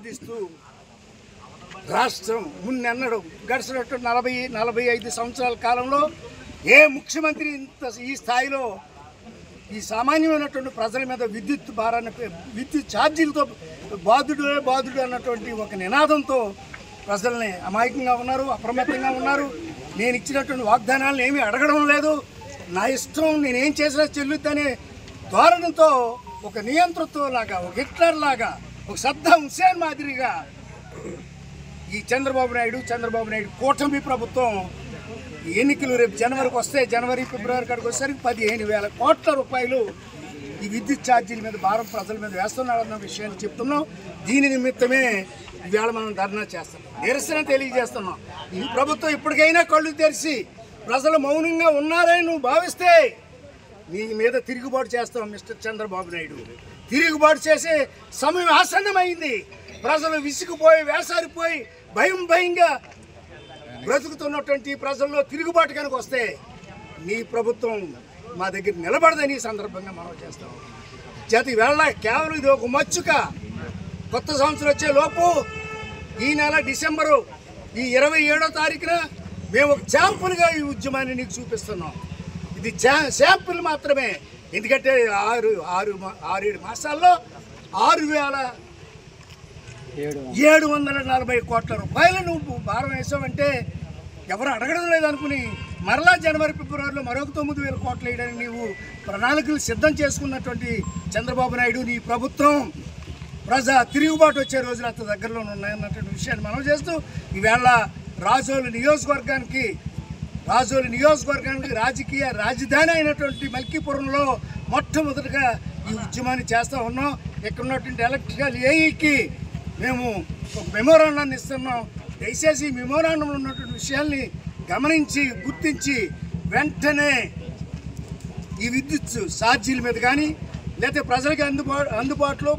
సాధిస్తూ రాష్ట్రం మున్నెన్నడు గడిచినట్టు 40-45 సంవత్సరాల కాలంలో ఏ ముఖ్యమంత్రి ఇంత ఈ స్థాయిలో ఈ సామాన్యమైనటువంటి ప్రజల మీద విద్యుత్ భారాన్ని విద్యుత్ ఛార్జీలతో బాధుడు అన్నటువంటి ఒక నినాదంతో ప్రజల్ని అమాయకంగా ఉన్నారు, అప్రమత్తంగా ఉన్నారు. నేను ఇచ్చినటువంటి వాగ్దానాలను ఏమీ అడగడం లేదు, నా ఇష్టం నేనేం చేసినా చెల్లుద్దనే ధోరణితో ఒక నియంతృత్వం లాగా, ఒక హిట్లర్ లాగా, ఒక సద్దాం హుస్సేన్ మాదిరిగా ఈ చంద్రబాబు నాయుడు కూటమి ప్రభుత్వం ఎన్నికలు రేపు జనవరికి వస్తే జనవరి-ఫిబ్రవరి కాడికి వచ్చేసరికి 15,000 కోట్ల రూపాయలు ఈ విద్యుత్ ఛార్జీల మీద భారం ప్రజల మీద వేస్తున్నారన్న విషయాన్ని చెప్తున్నాం. దీని నిమిత్తమే ఇవాళ మనం ధర్నా చేస్తున్నాం, నిరసన తెలియజేస్తున్నాం. ఈ ప్రభుత్వం ఇప్పటికైనా కళ్ళు తెరిచి ప్రజలు మౌనంగా ఉన్నారని నువ్వు భావిస్తే నీ మీద తిరుగుబాటు చేస్తాం మిస్టర్ చంద్రబాబు నాయుడు. తిరుగుబాటు చేసే సమయం ఆసన్నమైంది. ప్రజలు విసిగిపోయి వేసారిపోయి భయంగా బ్రతుకుతున్నటువంటి ప్రజల్లో తిరుగుబాటు కనుక వస్తే నీ ప్రభుత్వం మా దగ్గర నిలబడదని సందర్భంగా మనం చేస్తాం. చేతి వేళ కేవలం ఇది ఒక మచ్చుక. కొత్త సంవత్సరం వచ్చే లోపు ఈ నెల డిసెంబరు ఈ 27వ తారీఖున మేము ఒక శాంపుల్గా ఈ ఉద్యమాన్ని నీకు చూపిస్తున్నాం. ఇది శాంపుల్ మాత్రమే. ఎందుకంటే 6-7 మాసాల్లో 6,740 కోట్ల రూపాయలు నువ్వు భారం వేసావంటే ఎవరు అడగడం లేదనుకుని మరలా జనవరి-ఫిబ్రవరిలో మరొక 9,000 కోట్లు వేయడానికి నీవు ప్రణాళికలు సిద్ధం చేసుకున్నటువంటి చంద్రబాబు నాయుడు నీ ప్రభుత్వం ప్రజా తిరుగుబాటు వచ్చే రోజులు అంత దగ్గరలో ఉన్నాయన్నటువంటి విషయాన్ని మనం చేస్తూ ఈవేళ రాజోలు నియోజకవర్గానికి రాజకీయ రాజధాని అయినటువంటి మల్కీపురంలో మొట్టమొదటిగా ఈ ఉద్యమాన్ని చేస్తూ ఉన్నాం. ఇక్కడ ఉన్నటువంటి ఎలక్ట్రికల్ ఏఈకి మేము ఒక మెమోరాండాన్ని ఇస్తున్నాం. దయచేసి మెమోరాండంలో ఉన్నటువంటి విషయాల్ని గమనించి గుర్తించి వెంటనే ఈ విద్యుత్ ఛార్జీల మీద కానీ లేకపోతే ప్రజలకి అందుబాటులో